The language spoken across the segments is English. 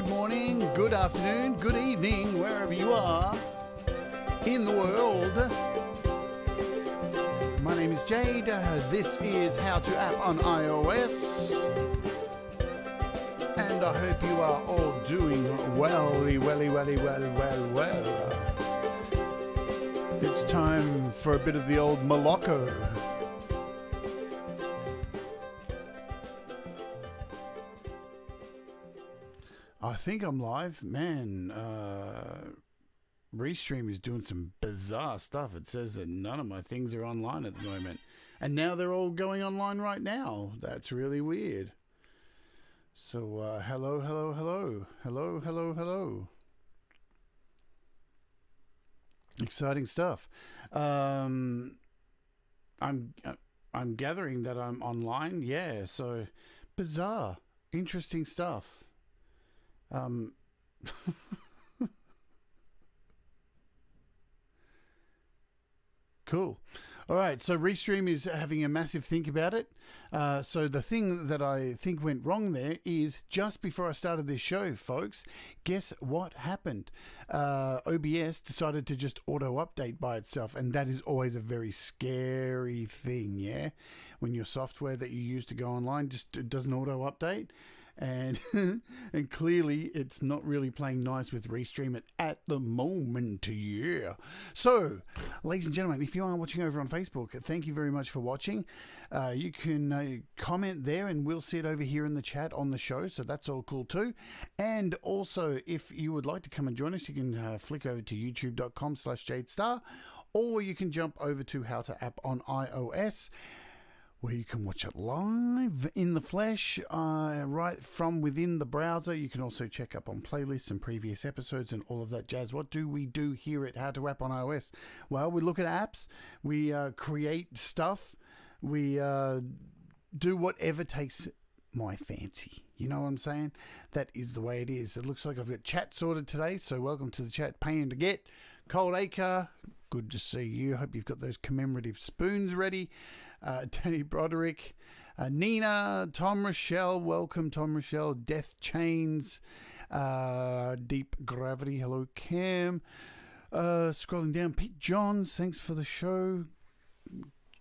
good morning, good afternoon, good evening, wherever you are in the world. My name is Jade. This is How to App on iOS. And I hope you are all doing welly. It's time for a bit of the old Moloko. I think I'm live. Man, Restream is doing some bizarre stuff. It says that none of my things are online at the moment. And now they're all going online right now. That's really weird. So, hello. Exciting stuff. I'm gathering that I'm online. Yeah, so bizarre. Interesting stuff. Cool. All right, so Restream is having a massive think about it. So the thing that I think went wrong there is just before I started this show, folks, guess what happened? OBS decided to just auto-update by itself, and that is always a very scary thing, yeah? When your software that you use to go online just doesn't auto-update. And and clearly it's not really playing nice with Restream at the moment, yeah. So, ladies and gentlemen, if you are watching over on Facebook, thank you very much for watching. You can comment there and we'll see it over here in the chat on the show, so that's all cool too. And also, if you would like to come and join us, you can flick over to youtube.com/JadeStarr, or you can jump over to How to App on iOS, where you can watch it live in the flesh, right from within the browser. You can also check up on playlists and previous episodes and all of that jazz. What do we do here at How to App on iOS? Well, we look at apps, we create stuff, we do whatever takes my fancy. You know what I'm saying? That is the way it is. It looks like I've got chat sorted today, so welcome to the chat. Paying to get. Cold Acre, good to see you. Hope you've got those commemorative spoons ready. Danny Broderick, Nina, Tom Rochelle, welcome Tom Rochelle. Death Chains, Deep Gravity, hello Cam. Scrolling down, Pete Johns, thanks for the show.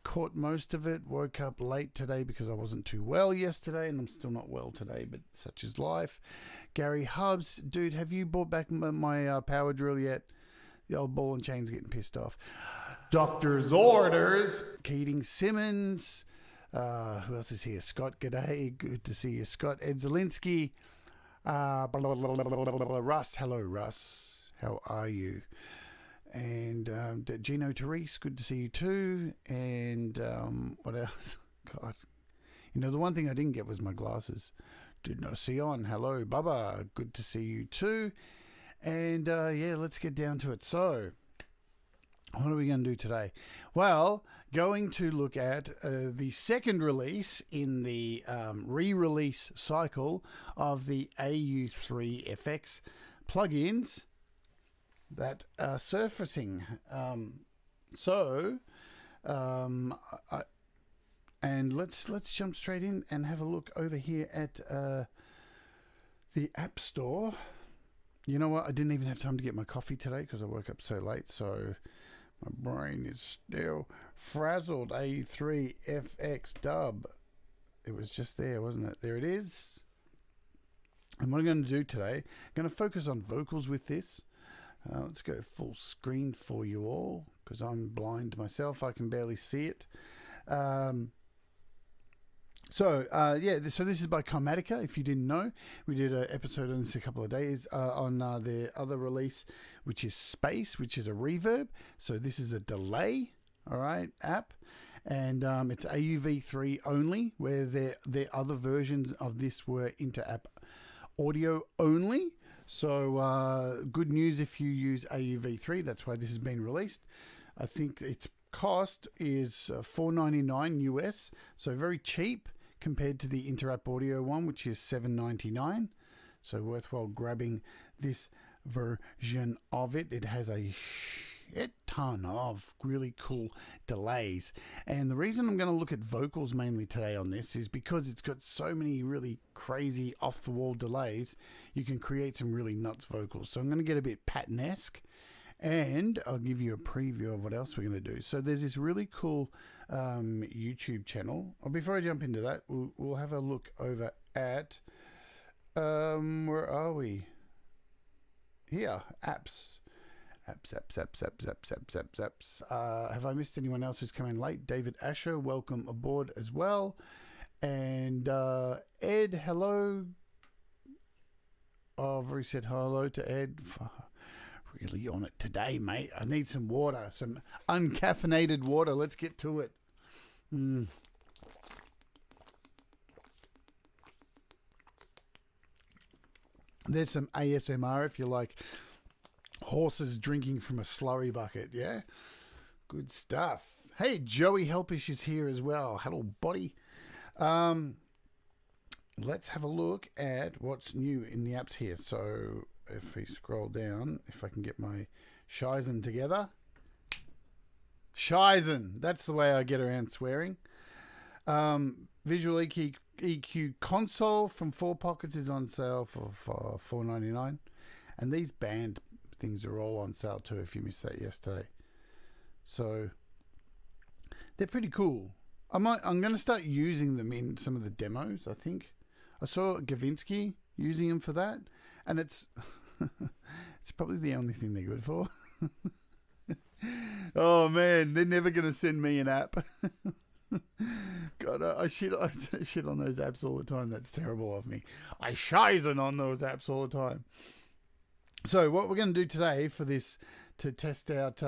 Caught most of it. Woke up late today because I wasn't too well yesterday, and I'm still not well today, but such is life. Gary Hubs, dude, have you brought back my power drill yet? The old ball and chain's getting pissed off. Doctor's orders. Keating Simmons. Who else is here? Scott, g'day. Good to see you, Scott. Ed Zielinski. Russ. Hello, Russ. How are you? And Gino Therese. Good to see you too. And what else? God. You know, the one thing I didn't get was my glasses. Did not see on. Hello, Bubba. Good to see you too. And yeah, let's get down to it. So, what are we going to do today? Well, going to look at the second release in the re-release cycle of the AU3FX plugins that are surfacing. And let's jump straight in and have a look over here at the App Store. You know what? I didn't even have time to get my coffee today because I woke up so late. So my brain is still frazzled. AU3FX Dub. It was just there, wasn't it? There it is. And what I'm going to do today, I'm going to focus on vocals with this. Let's go full screen for you all because I'm blind myself. I can barely see it. So this is by Kymatica. If you didn't know, we did an episode on this a couple of days on their other release, which is Space, which is a reverb. So this is a delay, all right, app, and it's AUV3 only, where their other versions of this were inter-app audio only. So good news if you use AUV3. That's why this has been released. I think its cost is $4.99 US, so very cheap compared to the inter-app audio one, which is $7.99. So worthwhile grabbing this version of it. It has a shit ton of really cool delays. And the reason I'm going to look at vocals mainly today on this is because it's got so many really crazy off-the-wall delays. You can create some really nuts vocals. So I'm going to get a bit Patton-esque, and I'll give you a preview of what else we're going to do. So there's this really cool YouTube channel. Before I jump into that, we'll have a look over at, where are we? Here, apps. Have I missed anyone else who's come in late? David Asher, welcome aboard as well. And Ed, hello. Oh, I've already said hello to Ed. Really on it today, mate. I need some water, some uncaffeinated water. Let's get to it. There's some ASMR if you like horses drinking from a slurry bucket. Yeah, good stuff. Hey, Joey Helpish is here as well. Hello, buddy. Let's have a look at what's new in the apps here. So if we scroll down, if I can get my Shizen together. Shizen, that's the way I get around swearing. Visual EQ console from 4 Pockets is on sale for $4.99, and these band things are all on sale too if you missed that yesterday. So they're pretty cool. I'm going to start using them in some of the demos. I think I saw Gavinsky using them for that, and it's it's probably the only thing they're good for. Oh man, they're never going to send me an app. God, I shit on those apps all the time. That's terrible of me. I shizen on those apps all the time. So what we're going to do today for this, to test out,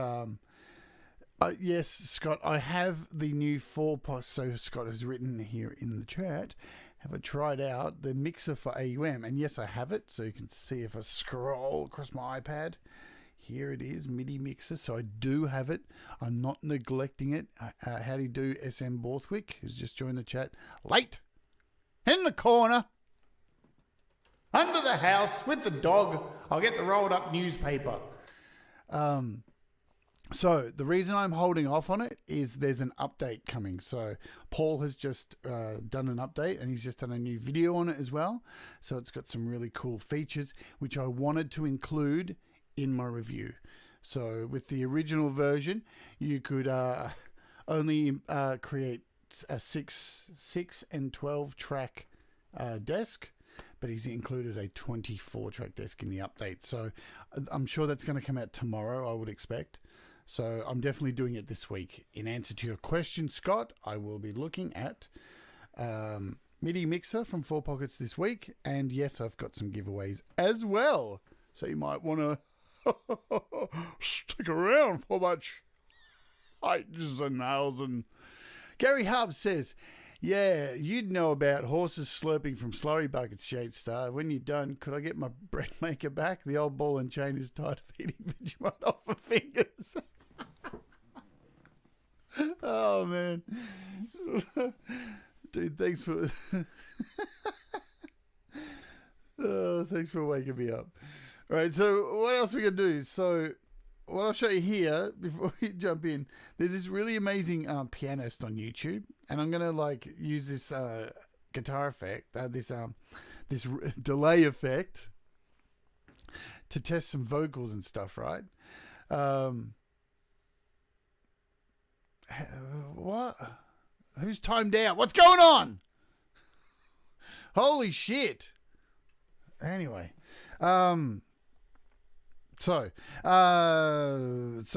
yes, Scott, I have the new 4 posts. So Scott has written here in the chat, have I tried out the mixer for AUM? And yes, I have it. So you can see if I scroll across my iPad. Here it is, MIDI mixer. So I do have it. I'm not neglecting it. How do you do, SM Borthwick, who's just joined the chat? Late, in the corner, under the house with the dog. I'll get the rolled up newspaper. So the reason I'm holding off on it is there's an update coming. So Paul has just done an update, and he's just done a new video on it as well. So it's got some really cool features, which I wanted to include in my review. So with the original version, you could only create a 6 and 12 track desk, but he's included a 24 track desk in the update. So I'm sure that's going to come out tomorrow, I would expect. So I'm definitely doing it this week. In answer to your question, Scott, I will be looking at MIDI mixer from 4 Pockets this week. And yes, I've got some giveaways as well. So you might want to stick around for much highs and nails. And Gary Hub says, yeah, you'd know about horses slurping from slurry buckets, Jade Starr. When you're done, could I get my bread maker back? The old ball and chain is tired of eating Vegemite off my fingers. Oh, man. Dude, thanks for... thanks for waking me up. All right, so what else are we going to do? So what I'll show you here before we jump in, there's this really amazing pianist on YouTube, and I'm going to use this guitar effect, this delay effect to test some vocals and stuff, right? What? Who's timed out? What's going on? Holy shit. Anyway, So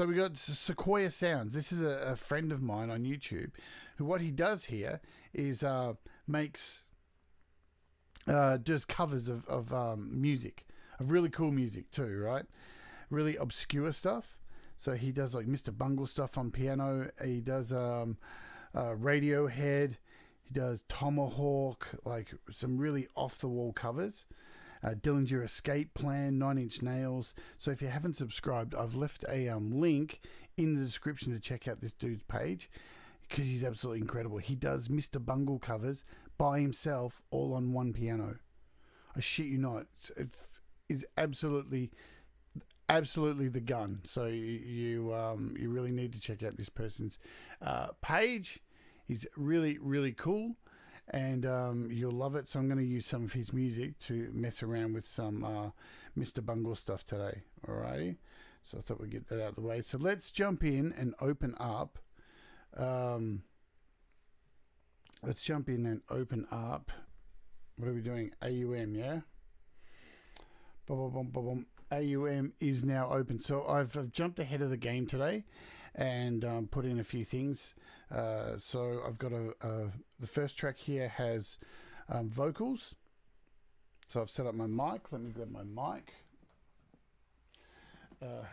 we got Sequoia Sounds. This is a friend of mine on YouTube, who what he does here is makes does covers of music, of really cool music too, right? Really obscure stuff. So he does like Mr. Bungle stuff on piano. He does Radiohead. He does Tomahawk, like some really off the wall covers. Dillinger Escape Plan, 9 Inch Nails. So if you haven't subscribed, I've left a link in the description to check out this dude's page, because he's absolutely incredible. He does Mr. Bungle covers by himself, all on one piano. I shit you not. It is absolutely absolutely the gun. So you really need to check out this person's page. He's really, really cool, and you'll love it. So I'm going to use some of his music to mess around with some Mr. Bungle stuff today. Alrighty. So I thought we'd get that out of the way. So let's jump in and open up. Let's jump in and open up. What are we doing? AUM, yeah? AUM is now open. So I've jumped ahead of the game today and put in a few things. So I've got the first track here has vocals. So I've set up my mic. Let me grab my mic.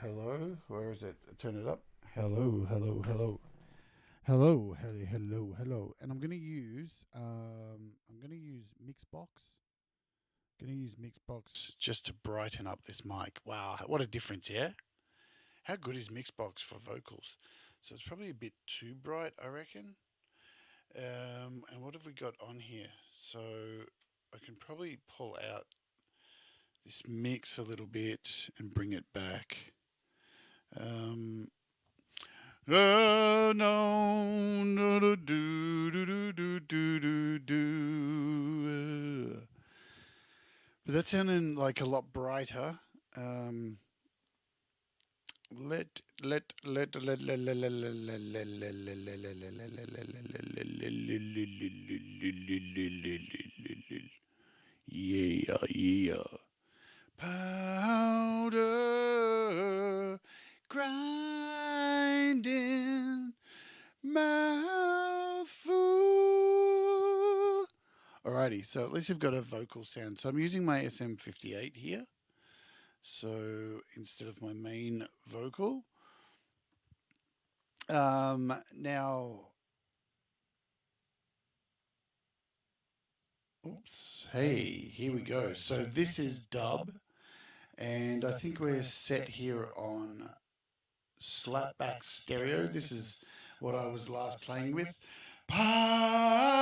Hello, where is it? Turn it up. Hello. And I'm going to use Mixbox. Going to use Mixbox just to brighten up this mic. Wow, what a difference, yeah? How good is Mixbox for vocals? So it's probably a bit too bright, I reckon. And what have we got on here? So I can probably pull out this mix a little bit and bring it back. Oh no, but that's sounding like a lot brighter. Yeah. Powder grinding mouthful. Alrighty, so at least you've got a vocal sound. So I'm using my SM58 here. So instead of my main vocal. Now, oops, hey, here we go. So this is dub, and I think we're set here on slapback stereo. This is what I was last playing with. Powder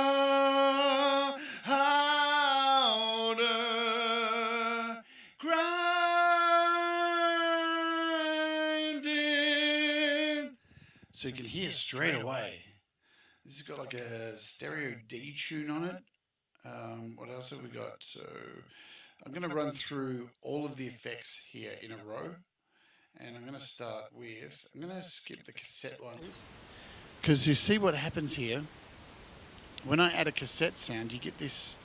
grinding. So you can hear straight away. This has got like a stereo D tune on it. What else have we got? So I'm going to run through all of the effects here in a row. And I'm going to start with, I'm going to skip the cassette one. Because you see what happens here. When I add a cassette sound, you get this.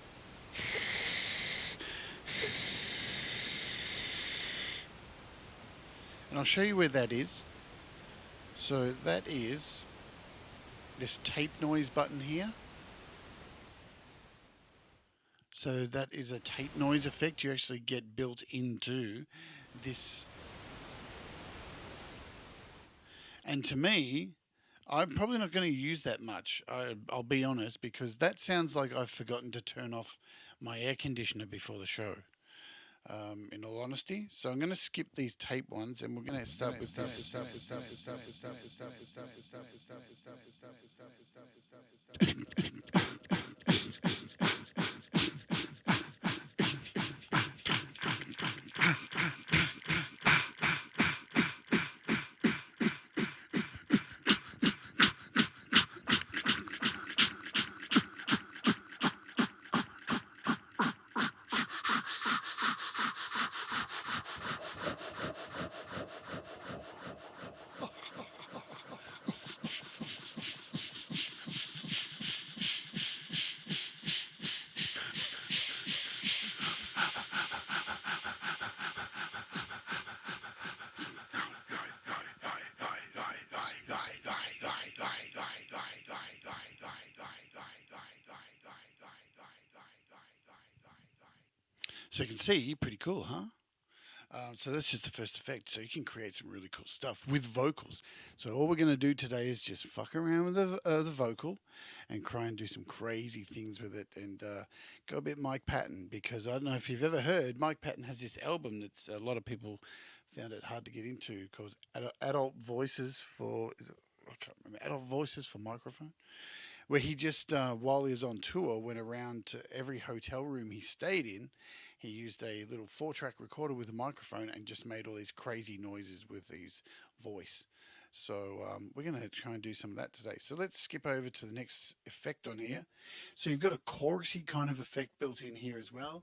And I'll show you where that is. So that is this tape noise button here. So that is a tape noise effect you actually get built into this. And to me, I'm probably not going to use that much, I'll be honest, because that sounds like I've forgotten to turn off my air conditioner before the show, in all honesty. So I'm going to skip these tape ones and we're going to start with this. So you can see, pretty cool, huh? So that's just the first effect. So you can create some really cool stuff with vocals. So all we're going to do today is just fuck around with the vocal and try and do some crazy things with it and go a bit Mike Patton, because I don't know if you've ever heard, Mike Patton has this album that's a lot of people found it hard to get into called Adult Voices for I can't remember, Adult Voices for Microphone, where he just, while he was on tour, went around to every hotel room he stayed in. He used a little 4-track recorder with a microphone and just made all these crazy noises with his voice. So we're going to try and do some of that today. So let's skip over to the next effect on here. So you've got a chorusy kind of effect built in here as well.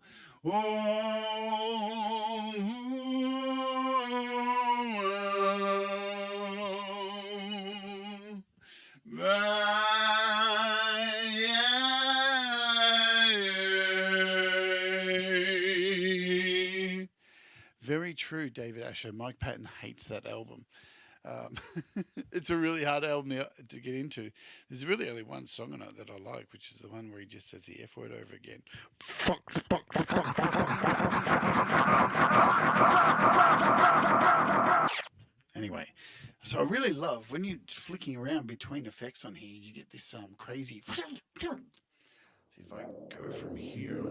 Very true, David Asher. Mike Patton hates that album. It's a really hard album to get into. There's really only one song on it that I like, which is the one where he just says the F word over again. Anyway, so I really love when you're flicking around between effects on here, you get this crazy. See if I go from here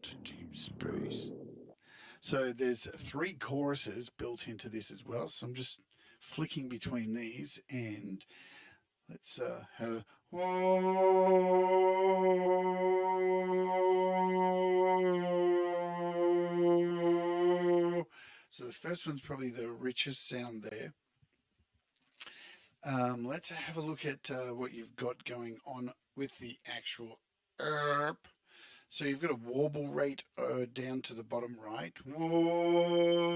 to deep space. So there's 3 choruses built into this as well. So I'm just flicking between these, and let's have. So the first one's probably the richest sound there. Let's have a look at what you've got going on with the actual ERP. So you've got a warble rate down to the bottom right. Whoa.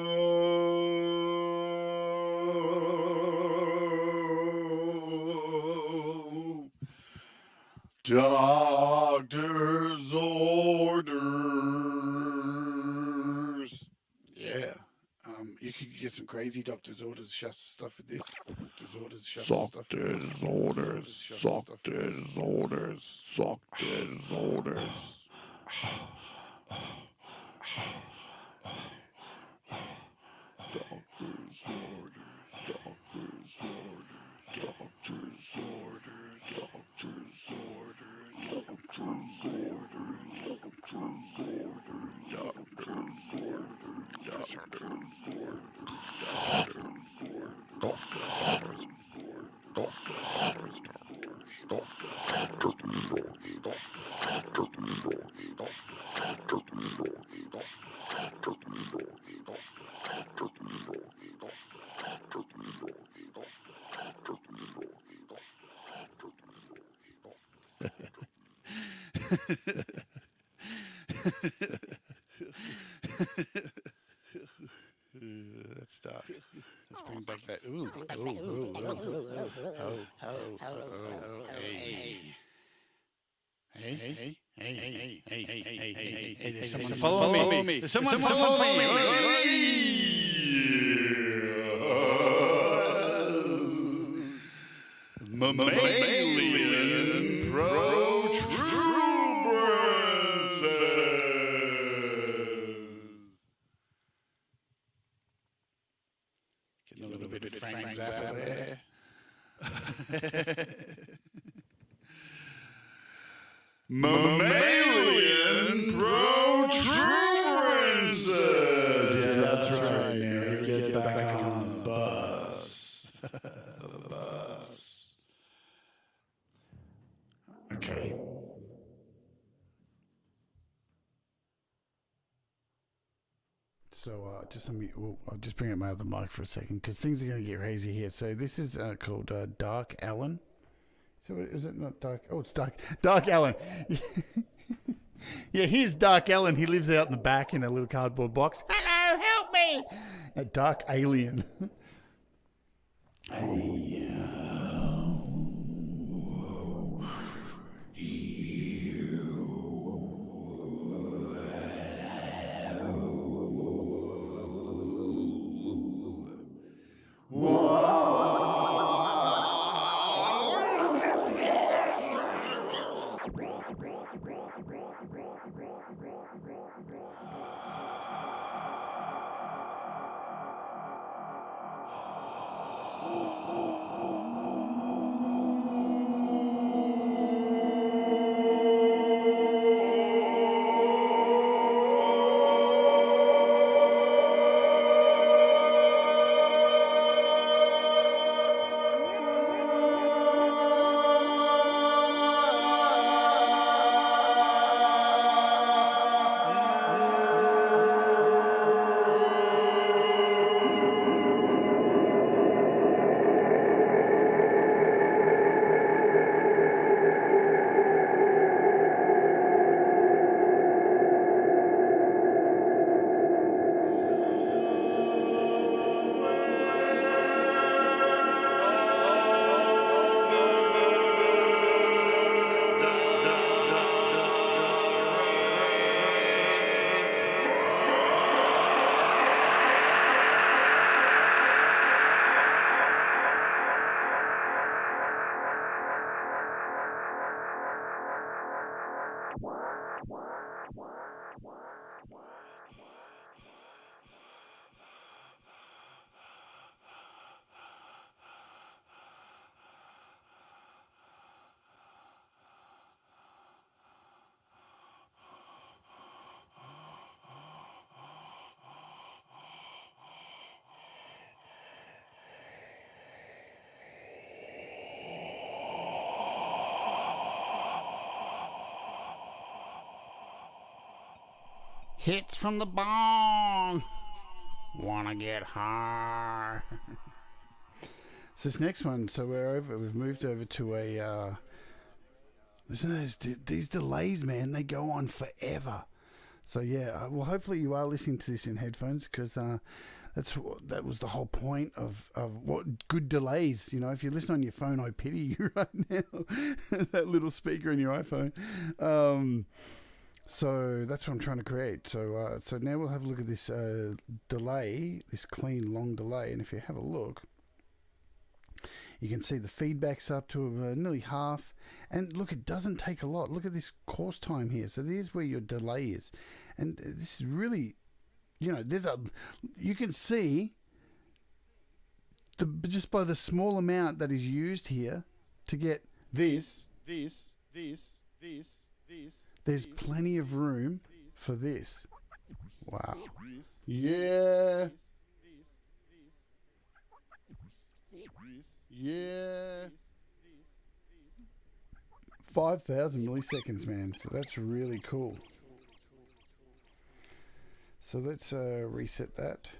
Doctor's orders. Yeah. You could get some crazy doctor's orders stuff with this. Doctor's orders, doctor's orders, doctor's orders, doctor's orders. That's tough. Let's bring back that. Ooh. Hey. There's someone follow me. There's someone follow me. Mammalian protuberances. Getting a little bit of Frank Zappa there. Mammalian protuberances. Yeah, that's right. Now get back on the bus. The bus. Okay. So just let me. I'll just bring up my other mic for a second because things are going to get crazy here. So this is called Dark Allen. So is it not Dark? Oh, it's Dark. Dark Allen. Yeah, here's Dark Allen. He lives out in the back in a little cardboard box. Hello, help me. A Dark Alien. Hey. Hits from the bong. Wanna get high. So this next one, so we've moved over to a listen to these delays, man, they go on forever. So yeah, well hopefully you are listening to this in headphones, because that was the whole point of what good delays. You know, if you listen on your phone, I pity you right now. That little speaker in your iPhone. So that's what I'm trying to create. So now we'll have a look at this delay, this clean long delay, and if you have a look, you can see the feedback's up to nearly half. And look, it doesn't take a lot. Look at this course time here. So there's where your delay is. And this is really, you know, you can see just by the small amount that is used here to get this. There's plenty of room for this. Wow. Yeah. Yeah. 5,000 milliseconds, man. So that's really cool. So let's reset that.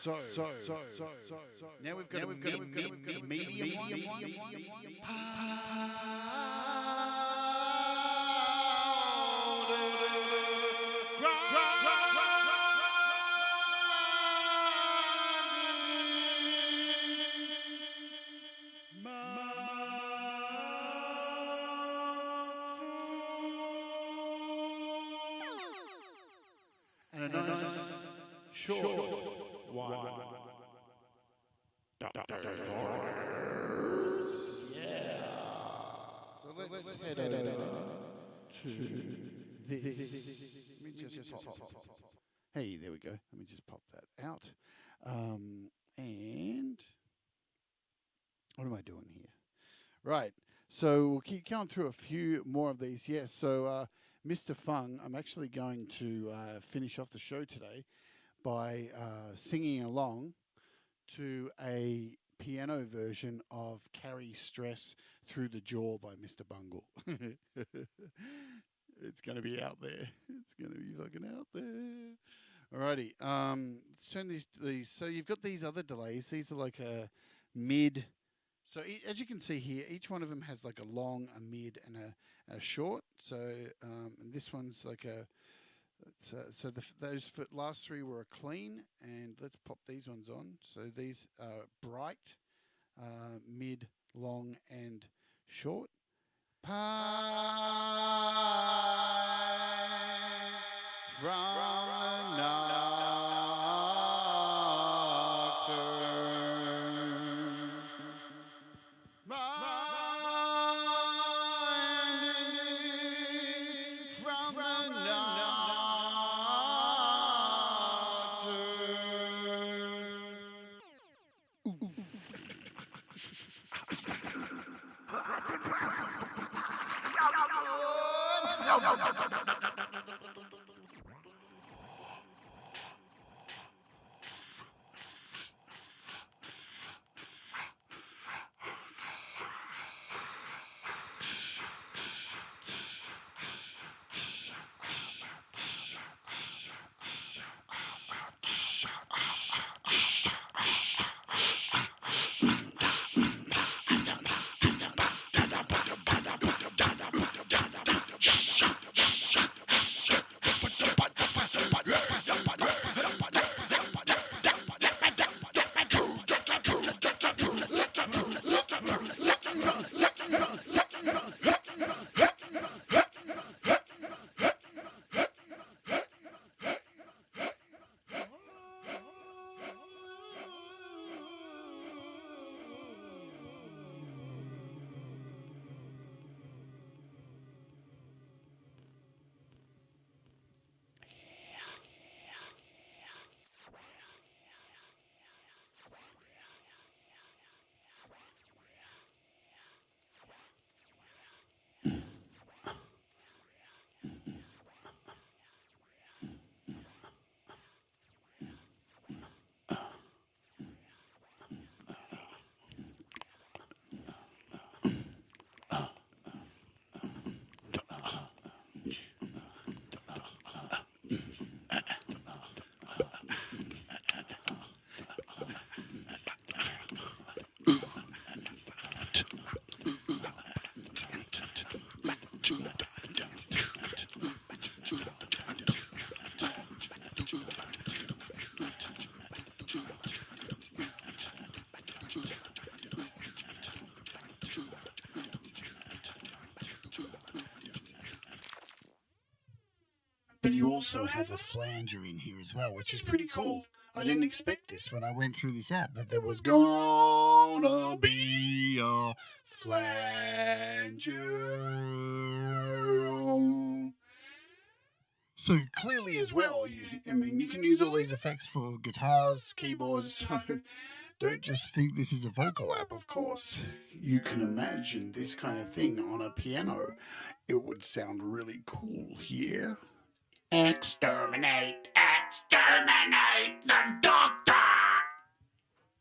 So now we've got a medium one. And a nice short one. Yeah. So let's head over to this. Let me just pop. Hey, there we go. Let me just pop that out. And what am I doing here? Right. So we'll keep going through a few more of these. Yes. So Mr. Fung, I'm actually going to finish off the show today by singing along to a piano version of Carry Stress Through the Jaw by Mr. Bungle. It's going to be out there. It's going to be fucking out there. Alrighty. Let's turn these. So you've got these other delays. These are like a mid. So as you can see here, each one of them has like a long, a mid, and a short. So and this one's like a. Those last three were a clean, and let's pop these ones on. So these are bright, mid, long, and short. Pie from the nocturne. From the but you also have a flanger in here as well, which is pretty cool. I didn't expect this when I went through this app, that there was gonna be a flanger. So clearly as well, you can use all these effects for guitars, keyboards, so don't just think this is a vocal app, of course. You can imagine this kind of thing on a piano. It would sound really cool here. Exterminate the Doctor!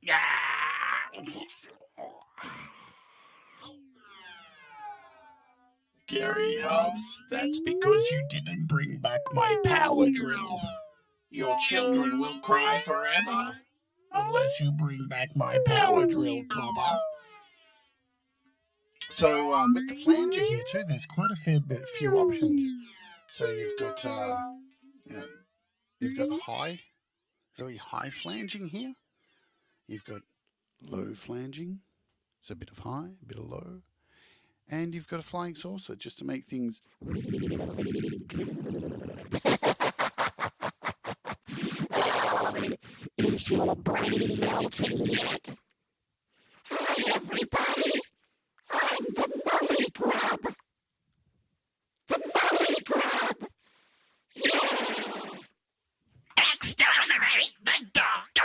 Yeah! Gary Hobbs, that's because you didn't bring back my power drill. Your children will cry forever unless you bring back my power drill, copper. So with the flanger here too, there's quite a few options. So you've got high, very high flanging here. You've got low flanging, so a bit of high, a bit of low. And you've got a flying saucer just to make things. Exterminate the Doctor!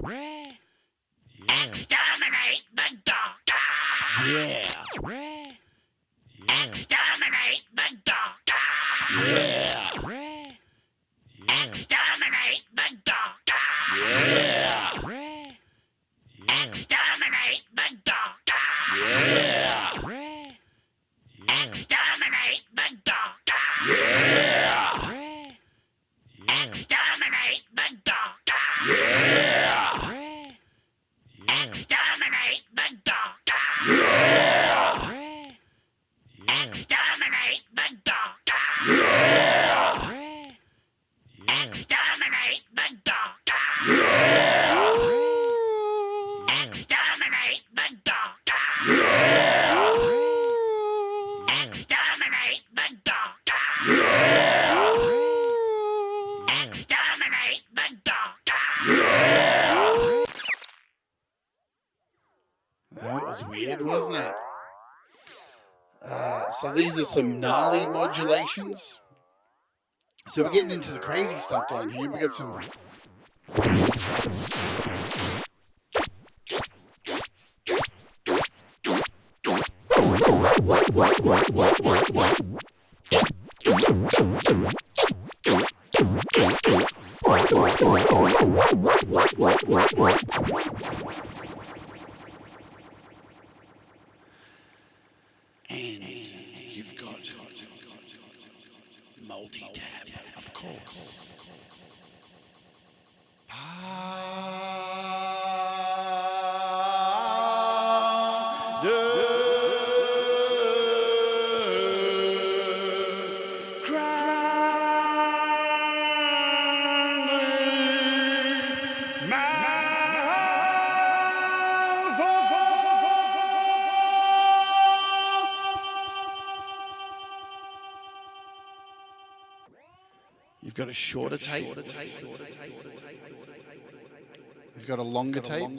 Yeah. Exterminate the Doctor! Yeah. Exterminate the Doctor! Yeah. Exterminate the Doctor! Yeah. Exterminate the Doctor! Yeah. Exterminate the Doctor! Yeah. Exterminate the Doctor! Yeah. Exterminate the Doctor! Yeah. Exterminate the Doctor! Yeah. Exterminate the Doctor! Yeah. Exterminate the Doctor! Yeah. Exterminate the Doctor! Yeah. Exterminate the Doctor! Yeah. That was weird, wasn't it? So these are some gnarly modulations. So we're getting into the crazy stuff down here. We got some. And you've got multi-tab, of course. You've got a shorter tape. You've got a longer tape.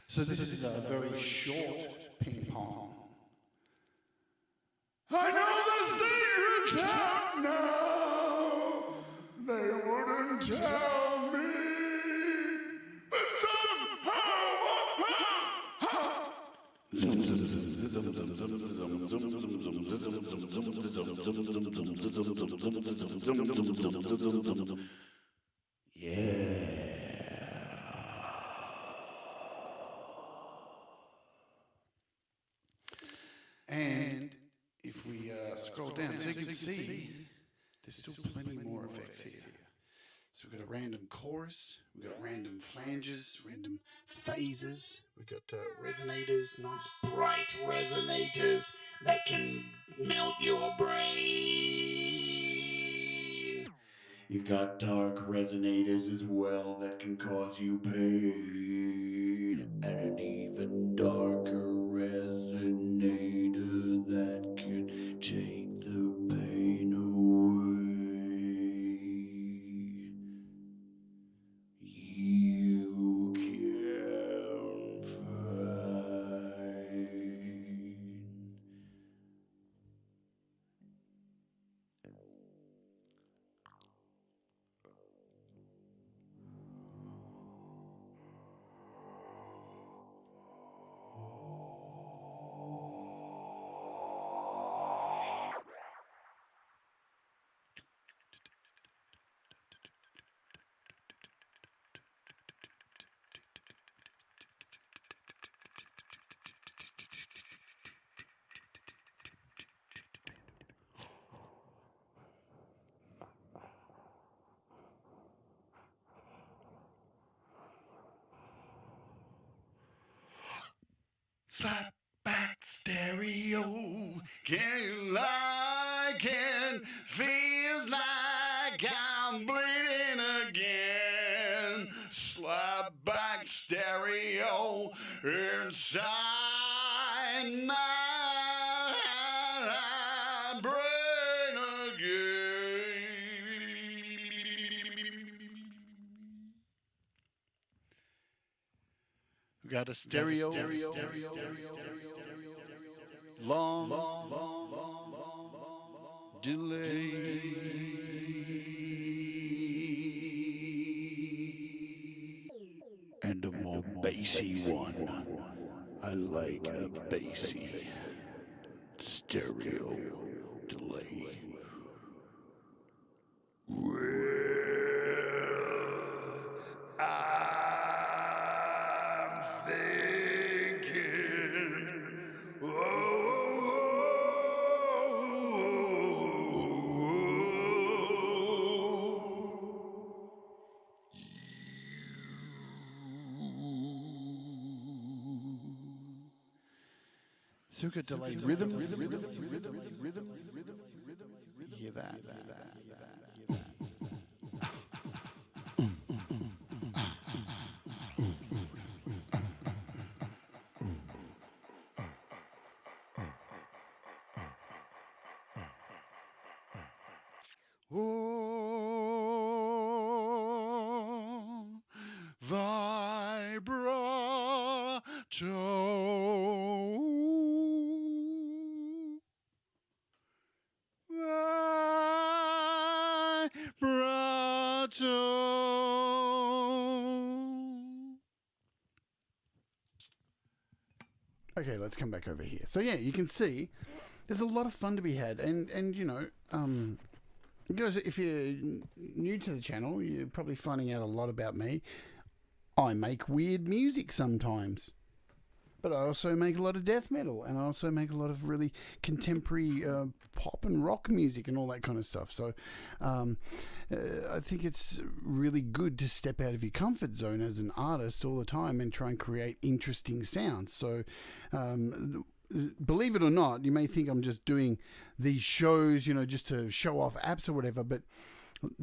So this is a very short ping pong. I know the secret's out now. They wouldn't tell me, but somehow. Yeah. And if we scroll down, so you can see there's still plenty more effects here. So we've got a random chorus, we've got random flanges, random phases, we've got resonators, nice bright resonators that can melt your brain. You've got dark resonators as well that can cause you pain, and an even darker resonator that can take the pain away. You can find. Slap back stereo, can you like it? Feels like I'm bleeding again. Slap back stereo inside my brain again. We got a stereo, long delay, and a more bassy one. I like a bassy stereo delay. I'm thinking, Suka delay rhythm. You hear that? Oh, vibrato. Okay, let's come back over here. So yeah, you can see there's a lot of fun to be had, and you know, guys, if you're new to the channel, you're probably finding out a lot about me. I make weird music sometimes, but I also make a lot of death metal, and I also make a lot of really contemporary pop and rock music and all that kind of stuff. So I think it's really good to step out of your comfort zone as an artist all the time and try and create interesting sounds. So believe it or not, you may think I'm just doing these shows, you know, just to show off apps or whatever, but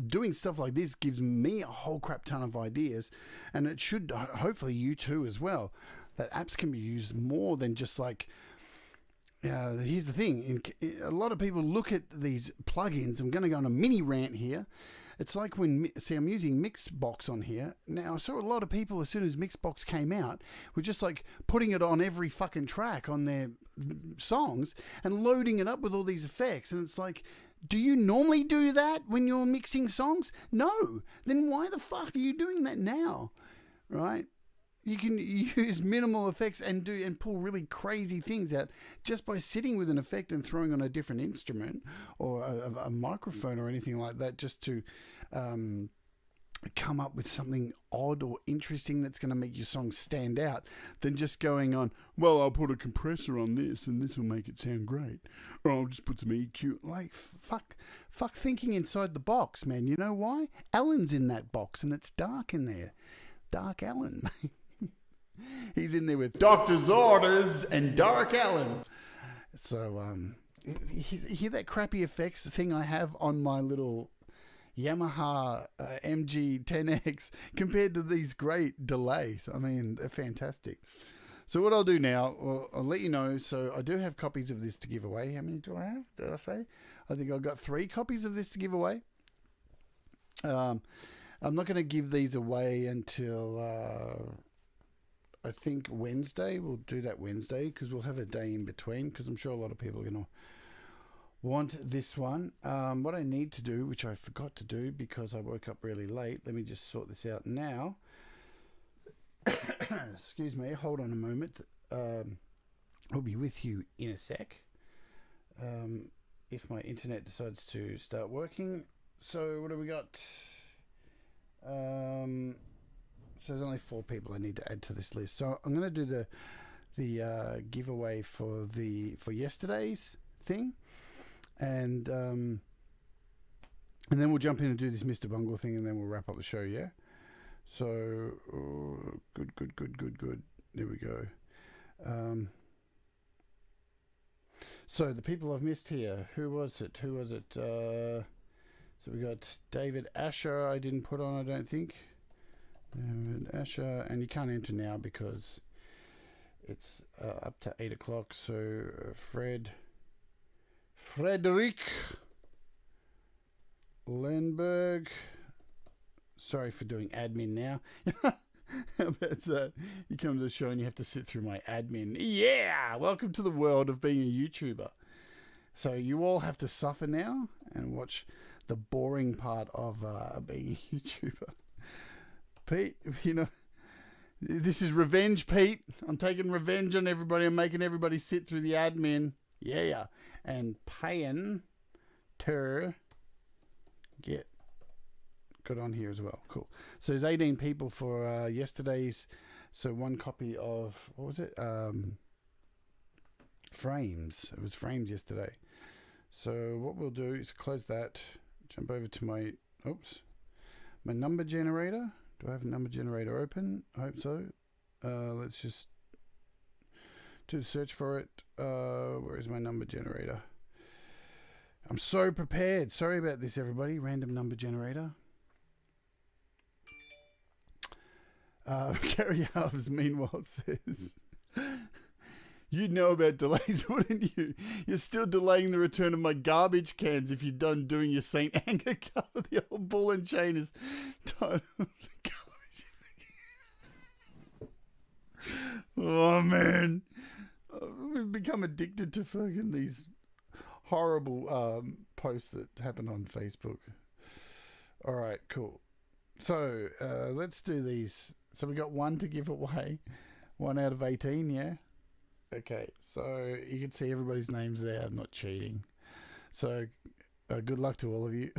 doing stuff like this gives me a whole crap ton of ideas, and it should hopefully you too as well, that apps can be used more than just like, here's the thing, a lot of people look at these plugins. I'm going to go on a mini rant here, It's like when, see, I'm using Mixbox on here. Now, I saw a lot of people, as soon as Mixbox came out, were just like putting it on every fucking track on their songs and loading it up with all these effects. And it's like, do you normally do that when you're mixing songs? No. Then why the fuck are you doing that now? Right? You can use minimal effects and pull really crazy things out just by sitting with an effect and throwing on a different instrument or a microphone or anything like that, just to come up with something odd or interesting that's going to make your song stand out, than just going on, well, I'll put a compressor on this and this will make it sound great, or I'll just put some EQ. Like, fuck thinking inside the box, man. You know why? Alan's in that box and it's dark in there. Dark Alan. He's in there with Doctor's Orders and Dark Alan. So, hear that crappy effects thing I have on my little Yamaha MG10X compared to these great delays? I mean, they're fantastic. So what I'll do now, I'll let you know. So I do have copies of this to give away. How many do I have? Did I say? I think I've got 3 copies of this to give away. I'm not going to give these away until... I think Wednesday. We'll do that Wednesday because we'll have a day in between, because I'm sure a lot of people are going to want this one. What I need to do, which I forgot to do because I woke up really late, let me just sort this out now. Excuse me, hold on a moment. I'll be with you in a sec. If my internet decides to start working. So what do we got? So there's only 4 people I need to add to this list. So I'm going to do the giveaway for yesterday's thing, and then we'll jump in and do this Mr. Bungle thing, and then we'll wrap up the show. Yeah. So good. There we go. So the people I've missed here. Who was it? So we got David Asher. I didn't put on, I don't think. Asher, and you can't enter now because it's up to 8 o'clock. So Frederick Lenberg. Sorry for doing admin now. How about that? You come to the show and you have to sit through my admin. Yeah, welcome to the world of being a YouTuber. So you all have to suffer now and watch the boring part of being a YouTuber. Pete, you know, this is revenge, Pete. I'm taking revenge on everybody. I'm making everybody sit through the admin. Yeah. And paying to get got on here as well. Cool. So there's 18 people for yesterday's. So 1 copy of, what was it? Frames. It was Frames yesterday. So what we'll do is close that. Jump over to my number generator. Do I have a number generator open? I hope so. Let's just do the search for it. Where is my number generator? I'm so prepared. Sorry about this, everybody. Random number generator. Gary Alves, meanwhile, says... You'd know about delays, wouldn't you? You're still delaying the return of my garbage cans if you're done doing your St. Anger cover. The old ball and chain is tied up the garbage. Oh, man. We've become addicted to fucking these horrible posts that happen on Facebook. All right, cool. So let's do these. So we got 1 to give away. 1 out of 18, yeah? Okay, so you can see everybody's names there. I'm not cheating. So good luck to all of you.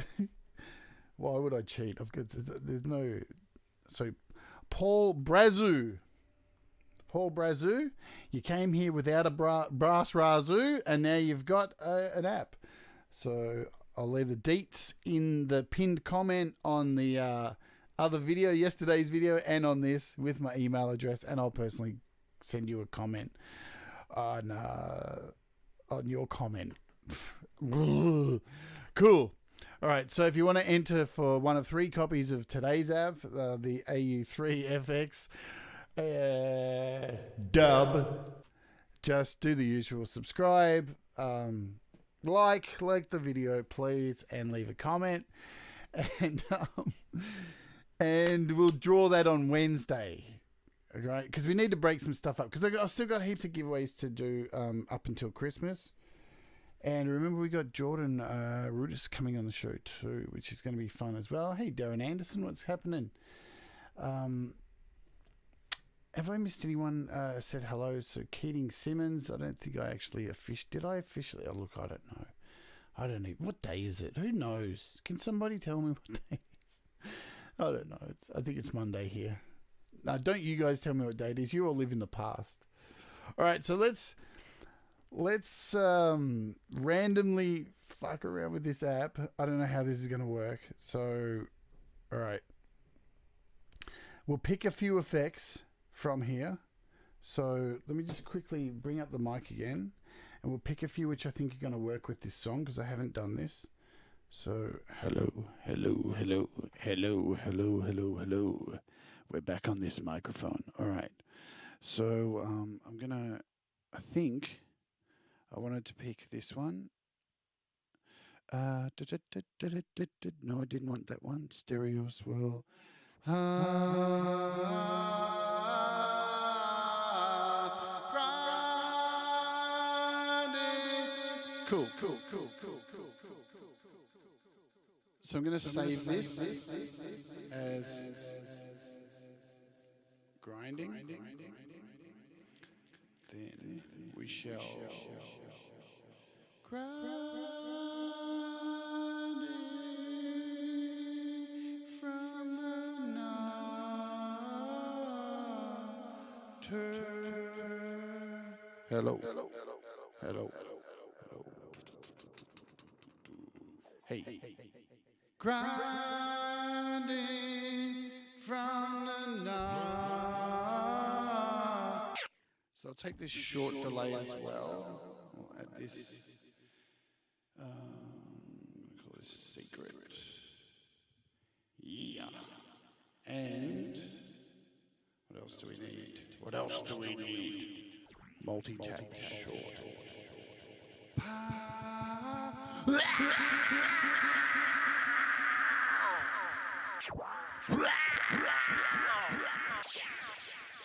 Why would I cheat? There's no... So Paul Brazu, you came here without a brass razoo, and now you've got an app. So I'll leave the deets in the pinned comment on the other video, yesterday's video, and on this with my email address, and I'll personally send you a comment on your comment. Cool. All right, so if you want to enter for 1 of 3 copies of today's app, the AU3FX Dub, just do the usual: subscribe, like the video, please, and leave a comment. and and we'll draw that on Wednesday. Okay, because we need to break some stuff up. Because I've still got heaps of giveaways to do up until Christmas. And remember, we got Jordan Rudis coming on the show too, which is going to be fun as well. Hey, Darren Anderson, what's happening? Have I missed anyone? Said hello. So Keating Simmons. I don't think I actually did I officially? Oh, look, I don't know. I don't know. What day is it? Who knows? Can somebody tell me what day it is? I don't know. I think it's Monday here. No, don't you guys tell me what day it is. You all live in the past. All right, so let's randomly fuck around with this app. I don't know how this is going to work. So, all right. We'll pick a few effects from here. So let me just quickly bring up the mic again. And we'll pick a few which I think are going to work with this song because I haven't done this. So, hello. We're back on this microphone. All right. So, I'm going to, I think I wanted to pick this one. No, I didn't want that one. Stereo swirl. Cool. So I'm going to save this as grinding. Then we shall grinding from the nocturne. Hello. Hey. Grinding from the night. So I'll take this short delay as well. We'll add this. Call this secret. Yeah. And what else do we need? Multi-tap short.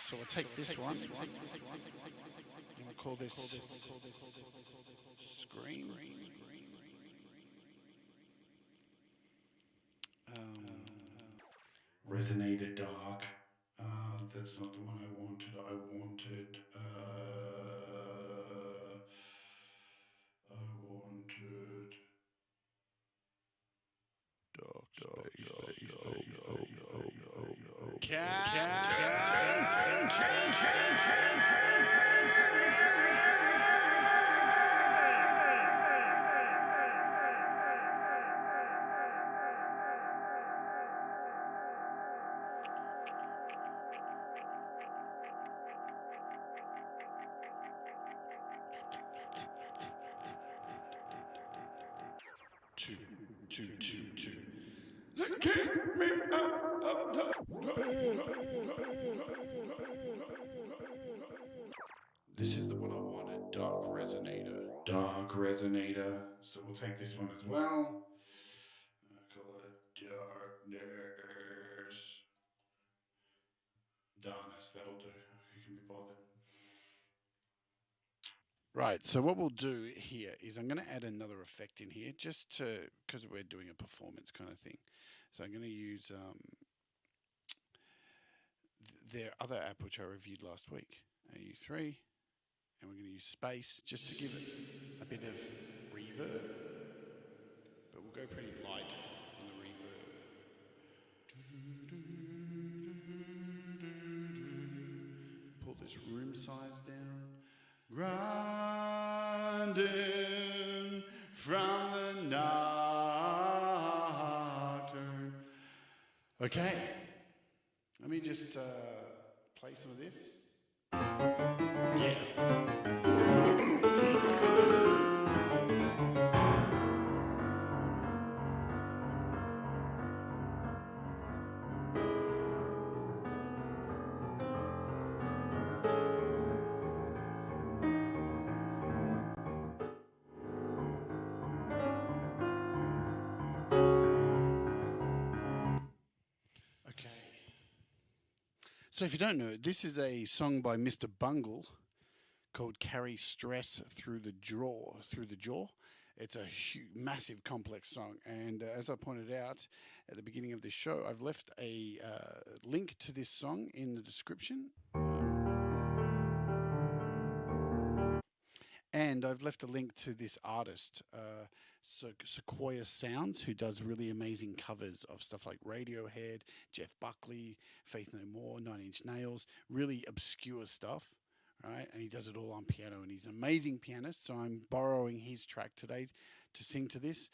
So we'll take this one, and we'll call this screen. Resonator dark. That's not the one I wanted. I wanted dark space. Two. Keep me out of the This is the one I wanted, Dark Resonator. So we'll take this one as well. I'll call it Darkness, that'll do. Who can be bothered? Right, so what we'll do here is I'm going to add another effect in here just to, because we're doing a performance kind of thing. So I'm going to use their other app which I reviewed last week, AU3, and we're going to use space just to give it a bit of reverb, but we'll go pretty light on the reverb. Pull this room size down. Grinding from the nocturne. Okay, let me just play some of this. Yeah. So if you don't know, this is a song by Mr. Bungle called Carry Stress Through the Jaw. It's a massive, complex song. And as I pointed out at the beginning of this show, I've left a link to this song in the description. And I've left a link to this artist, Sequoia Sounds, who does really amazing covers of stuff like Radiohead, Jeff Buckley, Faith No More, Nine Inch Nails, really obscure stuff, right? And he does it all on piano, and he's an amazing pianist, so I'm borrowing his track today to sing to this.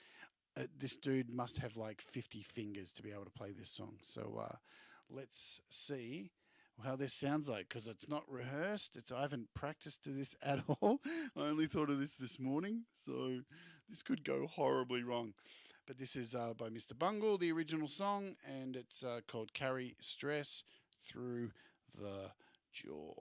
This dude must have like 50 fingers to be able to play this song. So let's see how this sounds like, because it's not rehearsed. I haven't practiced to this at all. I only thought of this morning, so this could go horribly wrong. But this is by Mr. Bungle, the original song, and it's called Carry Stress Through the Jaw.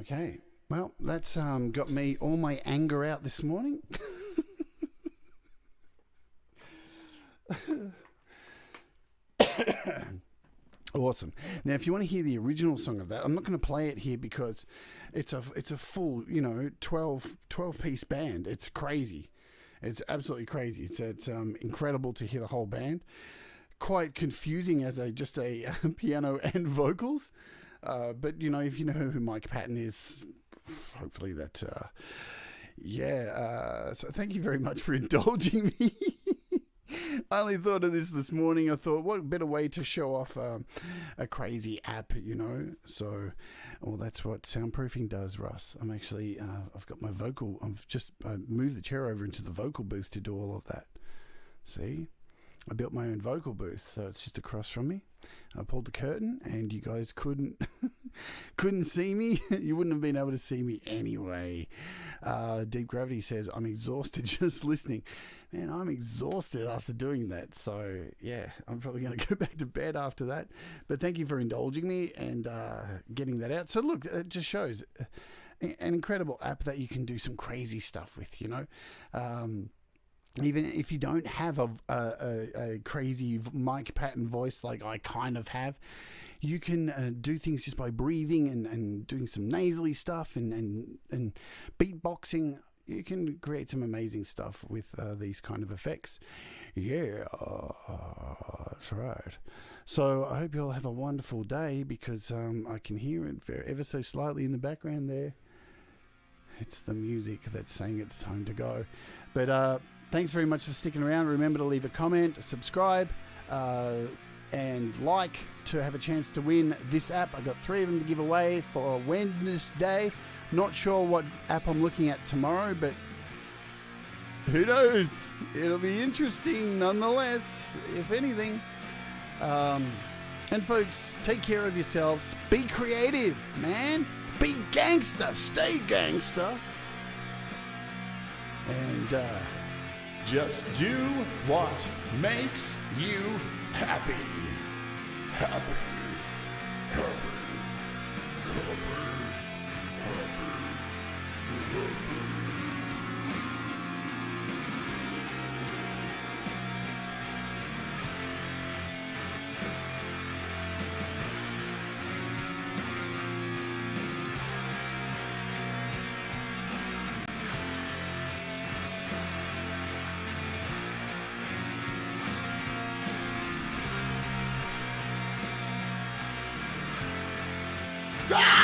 Okay, well, that's got me all my anger out this morning. Awesome. Now, if you want to hear the original song of that, I'm not going to play it here because it's a full, 12 piece band. It's crazy. It's absolutely crazy. It's incredible to hear the whole band. Quite confusing as just a piano and vocals. But, you know, if you know who Mike Patton is, hopefully that... so thank you very much for indulging me. I only thought of this morning. I thought, what better way to show off a crazy app, you know? So, well, that's what soundproofing does, Russ. I'm actually, I've got my vocal, I moved the chair over into the vocal booth to do all of that. See? I built my own vocal booth, so it's just across from me. I pulled the curtain, and you guys couldn't see me. You wouldn't have been able to see me anyway. Deep Gravity says, I'm exhausted just listening. Man, I'm exhausted after doing that. So, yeah, I'm probably going to go back to bed after that. But thank you for indulging me and getting that out. So, look, it just shows an incredible app that you can do some crazy stuff with, you know. Even if you don't have a crazy Mike Patton voice like I kind of have, you can do things just by breathing and doing some nasally stuff and beatboxing. You can create some amazing stuff with these kind of effects. Yeah, that's right. So I hope you all have a wonderful day, because I can hear it ever so slightly in the background there. It's the music that's saying it's time to go. But thanks very much for sticking around. Remember to leave a comment, subscribe, and like to have a chance to win this app. I got 3 of them to give away for Wednesday. Not sure what app I'm looking at tomorrow, but who knows? It'll be interesting nonetheless, if anything. And folks, take care of yourselves. Be creative, man. Be gangster. Stay gangster. And just do what makes you happy. Happy. Happy. Happy.